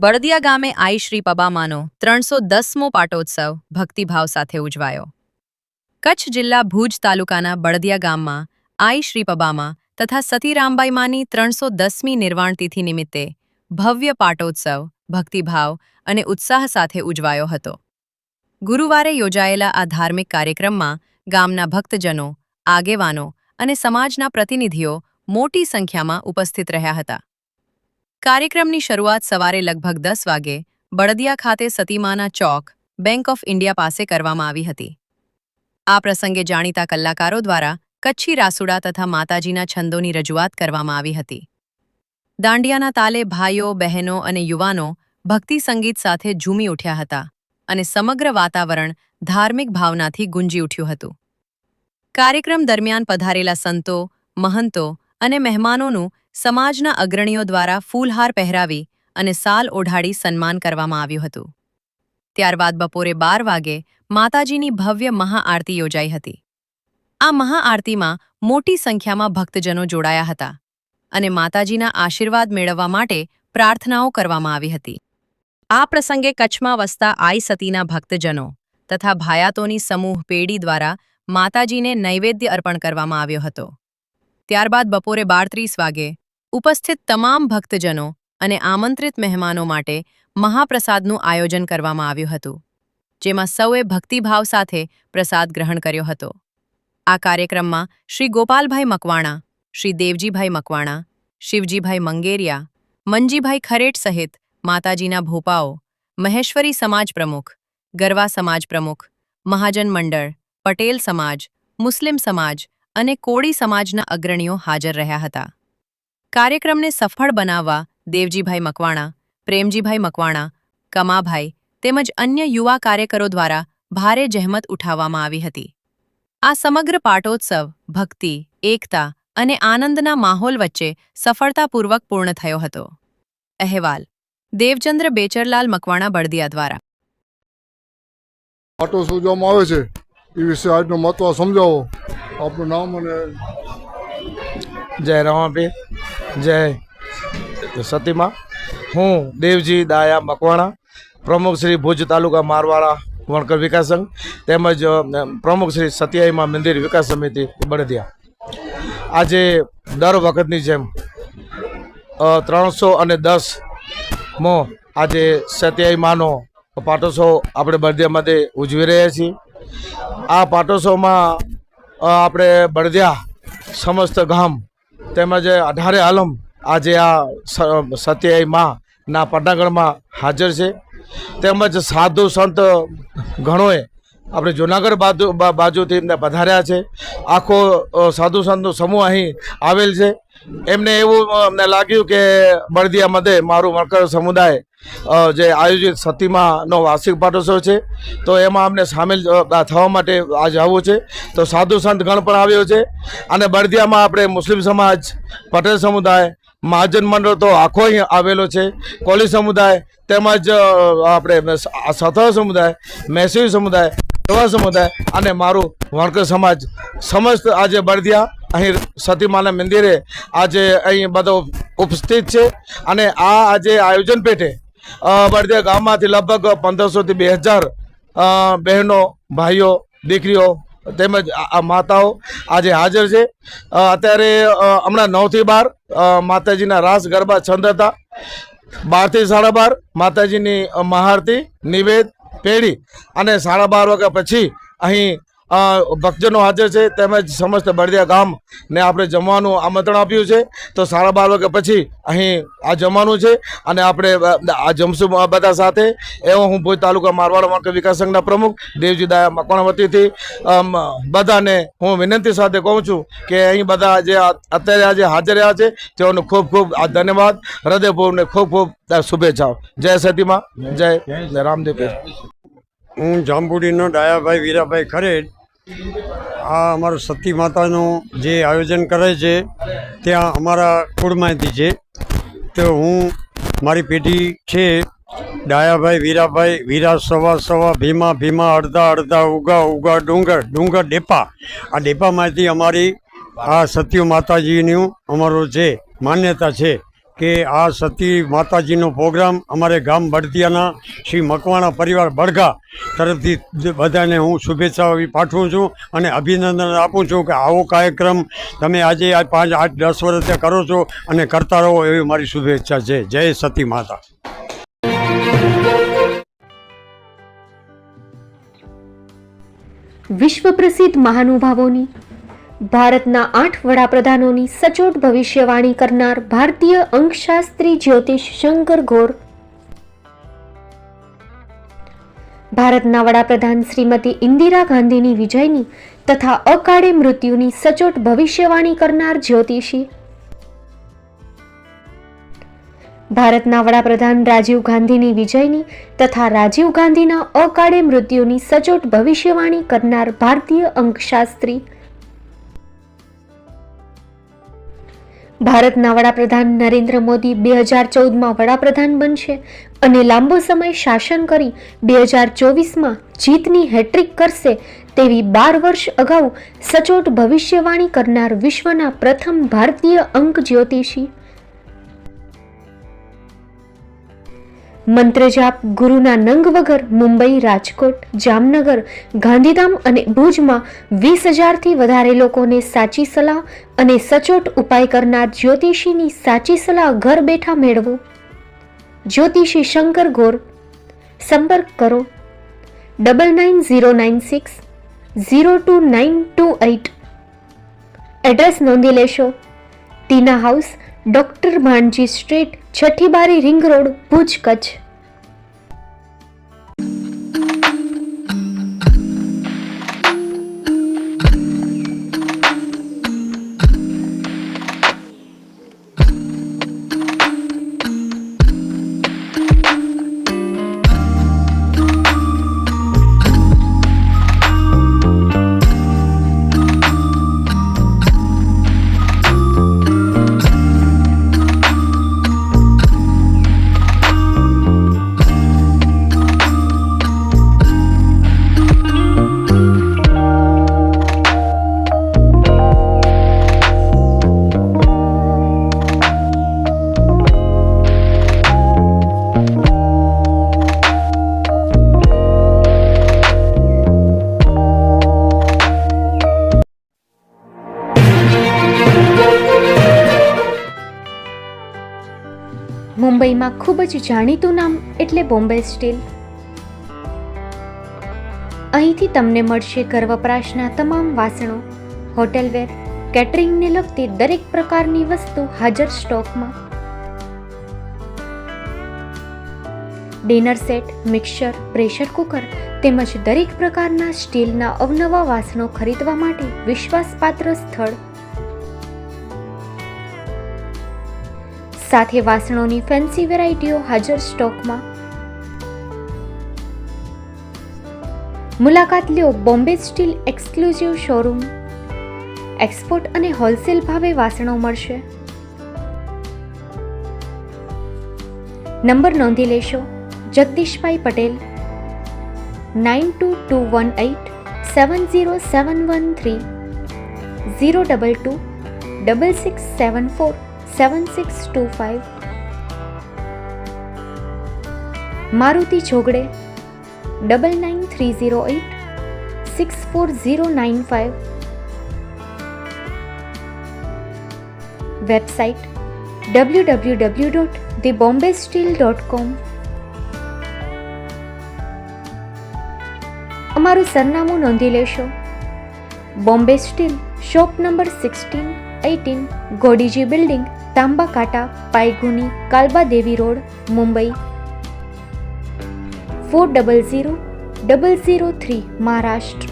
બળદિયા ગામે આઈ શ્રી પબામાનો 310મો પાટોત્સવ ભક્તિભાવ સાથે ઉજવાયો. કચ્છ જિલ્લા ભુજ તાલુકાના બળદિયા ગામમાં આઈ શ્રી પબામા તથા સતી રામબાઈ માની 310મી નિર્વાણ તિથિ નિમિત્તે ભવ્ય પાટોત્સવ ભક્તિભાવ અને ઉત્સાહ સાથે ઉજવાયો હતો. ગુરુવારે યોજાયેલા આ ધાર્મિક કાર્યક્રમમાં ગામના ભક્તજનો, આગેવાનો અને સમાજના પ્રતિનિધિઓ મોટી સંખ્યામાં ઉપસ્થિત રહ્યા હતા. કાર્યક્રમની શરૂઆત સવારે લગભગ 10 વાગે બળદિયા ખાતે સતીમાના ચોક, બેંક ઓફ ઇન્ડિયા પાસે કરવામાં આવી હતી. આ પ્રસંગે જાણીતા કલાકારો દ્વારા કચ્છી રાસુડા તથા માતાજીના છંદોની રજૂઆત કરવામાં આવી હતી. દાંડિયાના તાલે ભાઈઓ, બહેનો અને યુવાનો ભક્તિ સંગીત સાથે ઝૂમી ઉઠ્યા હતા અને સમગ્ર વાતાવરણ ધાર્મિક ભાવનાથી ગુંજી ઉઠ્યું હતું. કાર્યક્રમ દરમિયાન પધારેલા સંતો, મહંતો અને મહેમાનોનું સમાજના અગ્રણીઓ દ્વારા ફૂલહાર પહેરાવી અને સાલ ઓઢાડી સન્માન કરવામાં આવ્યું હતું. ત્યારબાદ બપોરે 12 વાગે માતાજીની ભવ્ય મહાઆરતી યોજાઈ હતી. આ મહાઆરતીમાં મોટી સંખ્યામાં ભક્તજનો જોડાયા હતા અને માતાજીના આશીર્વાદ મેળવવા માટે પ્રાર્થનાઓ કરવામાં આવી હતી. આ પ્રસંગે કચ્છમાં વસતા આઈ સતીના ભક્તજનો તથા ભાયાતોની સમૂહ પેઢી દ્વારા માતાજીને નૈવેદ્ય અર્પણ કરવામાં આવ્યો હતો. ત્યારબાદ બપોરે 12:30 વાગે ઉપસ્થિત તમામ ભક્તજનો અને આમંત્રિત મહેમાનો માટે મહાપ્રસાદનું આયોજન કરવામાં આવ્યું હતું, જેમાં સૌએ ભક્તિભાવ સાથે પ્રસાદ ગ્રહણ કર્યો હતો. આ કાર્યક્રમમાં શ્રી ગોપાલભાઈ મકવાણા, શ્રી દેવજીભાઈ મકવાણા, શિવજીભાઈ મંગેરિયા, મંજીભાઈ ખરેટ સહિત માતાજીના ભોપાઓ, મહેશ્વરી સમાજ પ્રમુખ, ગરવા સમાજ પ્રમુખ, મહાજન મંડળ, પટેલ સમાજ, મુસ્લિમ સમાજ અને કોળી સમાજના અગ્રણીઓ હાજર રહ્યા હતા. કાર્યક્રમને સફળ બનાવવા દેવજીભાઈ મકવાણા, પ્રેમજીભાઈ મકવાણા, કમાભાઈ તેમજ અન્ય યુવા કાર્યકરો દ્વારા ભારે જહેમત ઉઠાવવામાં આવી હતી. આ સમગ્ર પાટોત્સવ ભક્તિ, એકતા અને આનંદના માહોલ વચ્ચે સફળતાપૂર્વક પૂર્ણ થયો હતો. અહેવાલ દેવચંદ્ર બેચરલાલ મકવાણા, બળદિયા દ્વારા. પાટોત્સવ ઉજવવામાં આવે છે એ વિશે આજનો મહત્વ સમજાવો. આપનું નામ અને જય રમાપી, જય સતીમાં. હું દેવજી દાયા મકવાણા, પ્રમુખ શ્રી ભુજ તાલુકા મારવાડા વણકર વિકાસ સંઘ તેમજ પ્રમુખ શ્રી સત્યાઈમાં મંદિર વિકાસ સમિતિ બળદિયા. આજે દર વખતની જેમ 310મો આજે સત્યાઈમાંનો પાટોત્સવ આપણે બળદિયામાંથી ઉજવી રહ્યા છીએ. આ પાટોત્સવમાં આપણે બળદિયા સમસ્ત ગામ તેમજ 18 આલમ આજે આ સત્યાઈ માના પટાગણમાં હાજર છે. તેમજ સાધુ સંત ઘણોએ આપણે જૂનાગઢ બાજુથી એમને પધાર્યા છે. આખો સાધુ સંતનો સમૂહ અહીં આવેલ છે. એમને એવું અમને લાગ્યું કે બળદિયા મધ્યે મારું વણકર સમુદાય જે આયોજિત સતીમાનો વાર્ષિક પાટોત્સવ છે તો એમાં અમને સામેલ થવા માટે આજે આવવું છે. તો સાધુ સંત ગણ પણ આવ્યો છે અને બળદિયામાં આપણે મુસ્લિમ સમાજ, પટેલ સમુદાય, મહાજન મંડળ તો આખો અહીં આવેલો છે, કોળી સમુદાય તેમજ આપણે સથળ સમુદાય, મહેસૂરી સમુદાય, એવા સમુદાય અને મારું વણકર સમાજ સમસ્ત આજે બળદિયા અહીં સતીમાના મંદિરે આજે અહીં બધો ઉપસ્થિત છે. અને આ આજે આયોજન પેટે બળદિયા ગામમાંથી લગભગ 1500 થી 2000 બહેનો, ભાઈઓ, દીકરીઓ તેમજ માતાઓ આજે હાજર છે. અત્યારે હમણાં 9 થી 12 માતાજીના રાસ ગરબા છંદ હતા. 12 થી 12:30 માતાજીની મહાઆરતી, નિવેદ, પેઢી અને 12:30 વાગ્યા પછી અહીં ભક્તજનો હાજર છે. તેમજ સમસ્ત બળદિયા ગામને આપણે જમવાનું આમંત્રણ આપ્યું છે. તો 12:30 વાગ્યા પછી અહીં આ જમવાનું છે અને આપણે આ જમશું બધા સાથે. એવો હું ભુજ તાલુકા મારવાડ વણકર વિકાસ સંઘના પ્રમુખ દેવજી દાયા મકવાણા વતીથી બધાને હું વિનંતી સાથે કહું છું કે અહીં બધા જે અત્યારે આજે હાજર રહ્યા છે તેઓને ખૂબ ખૂબ ધન્યવાદ, હૃદયપૂર્વક ખૂબ ખૂબ શુભેચ્છાઓ. જય સતીમાં, જય રામદેવ. હું જાંબુડીનો ડાયાભાઈ વીરાભાઈ ખરેડ. આ અમારું સતી માતાનું જે આયોજન કરે છે ત્યાં અમારા કુળમાંથી છે. તો હું મારી પેઢી છે ડાયાભાઈ વીરાભાઈ, વીરા સવા સવા, ભીમા ભીમા, અડધા અડધા, ઉગા ઉગા, ડુંગર ડુંગર, ડેપા. આ ડેપામાંથી અમારી આ સતી માતાજીનું અમારું જે માન્યતા છે કે આ સતી માતાજીનો પ્રોગ્રામ અમારે ગામ બળદિયાના શ્રી મકવાણા પરિવાર બળગા તરફથી બધાને હું શુભેચ્છાઓ પાઠવું છું અને અભિનંદન આપું છું કે આવો કાર્યક્રમ તમે આજે આ 5, 8, 10 વર્ષથી કરો છો અને કરતા રહો એવી મારી શુભેચ્છા છે. જય સતી માતા. વિશ્વ પ્રસિદ્ધ મહાનુભાવોની, ભારતના 8 વડાપ્રધાનોની સચોટ ભવિષ્યવાણી કરનાર ભારતીય અંકશાસ્ત્રી જ્યોતિષ શંકર ગોર, ભારતના વડાપ્રધાન શ્રીમતી ઇન્દિરા ગાંધીની વિજયની તથા અકાળે મૃત્યુની સચોટ ભવિષ્યવાણી કરનાર જ્યોતિષી, ભારતના વડાપ્રધાન રાજીવ ગાંધીની વિજયની તથા રાજીવ ગાંધીના અકાળે મૃત્યુની સચોટ ભવિષ્યવાણી કરનાર ભારતીય અંકશાસ્ત્રી, ભારતના વડાપ્રધાન નરેન્દ્ર મોદી 2014માં વડાપ્રધાન બનશે અને લાંબો સમય શાસન કરી 2024માં જીતની હેટ્રિક કરશે તેવી 12 વર્ષ અગાઉ સચોટ ભવિષ્યવાણી કરનાર વિશ્વના પ્રથમ ભારતીય અંક જ્યોતિષી, મંત્રજાપ ગુરુના નંગ વગર મુંબઈ, રાજકોટ, જામનગર, ગાંધીધામ અને ભુજમાં 20,000થી વધારે લોકોને સાચી સલાહ અને સચોટ ઉપાય કરનાર જ્યોતિષીની સાચી સલાહ ઘર બેઠા મેળવો. જ્યોતિષી શંકર ગોર. સંપર્ક કરો 9909602928. એડ્રેસ નોંધી લેશો. ટીના હાઉસ, ડોક્ટર ભાણજી સ્ટ્રીટ, છઠ્ઠી બારી, રિંગ રોડ, ભુજ, કચ્છ. મુંબઈમાં ખૂબ જ જાણીતું નામ એટલે બોમ્બે સ્ટીલ. અહીંથી તમને મળશે ઘર વપરાશના તમામ વાસણો, હોટેલવેર, કેટરિંગને લગતી દરેક પ્રકારની વસ્તુ હાજર સ્ટોકમાં. Dinner set, mixer, pressure cooker તેમજ દરેક પ્રકારના સ્ટીલના અવનવા વાસણો ખરીદવા માટે વિશ્વાસપાત્ર સ્થળ. સાથે વાસણોની ફેન્સી વેરાયટીઓ હાજર સ્ટોકમાં. મુલાકાત લ્યો Bombay steel exclusive showroom. Export અને હોલસેલ ભાવે વાસણો મળશે. નંબર નોંધી લેશો. જગદીશભાઈ પટેલ 9221870713 022 6674 7625. મારુતિ જોગડે 9930864095. Website www.thebombasteel.com. અમારું સરનામું નોંધી લેશો. Bombay steel, shop number 16-18, Godiji building, Tamba Kanta, Payguni, Kalba Devi road, Mumbai 400003, Maharashtra.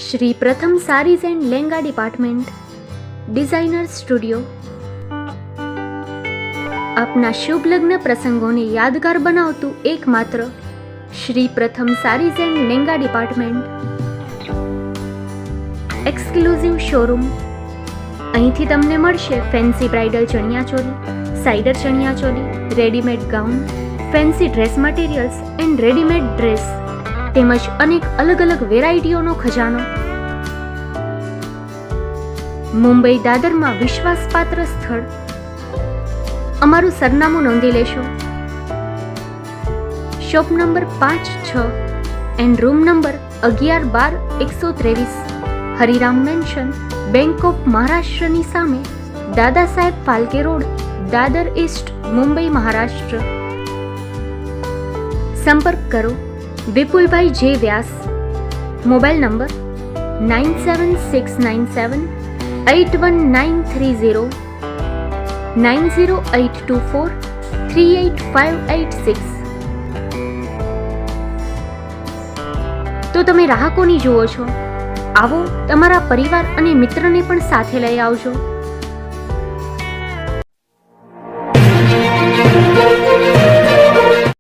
Shri Pratham saris and langa department, designer studio. આપના શુભ લગ્ન પ્રસંગોને યાદગાર બનાવતું એકમાત્ર Shri Pratham saris and langa department. Exclusive showroom. અહીંથી તમને મળશે fancy bridal chaniya choli, cider chaniya choli, readymade gown, fancy dress materials and readymade dress તેમજ અનેક અલગ અલગ વેરાયટીઓનો ખજાનો. મુંબઈ દાદરમાં વિશ્વાસપાત્ર સ્થળ. અમારું સરનામું નોંધી લેશો. Shop number 5-6 and room number 11-12-123, Hariram mansion, bank of મહારાષ્ટ્રની સામે, Dadasaheb Phalke road, Dadar east, Mumbai, Maharashtra. સંપર્ક કરો વિપુલભાઈ જે વ્યાસ. Mobile number 9769781930, 9082438586. તો તમે રાહ કોની જુઓ છો? આવો, તમારા પરિવાર અને મિત્રને પણ સાથે લઈ આવજો.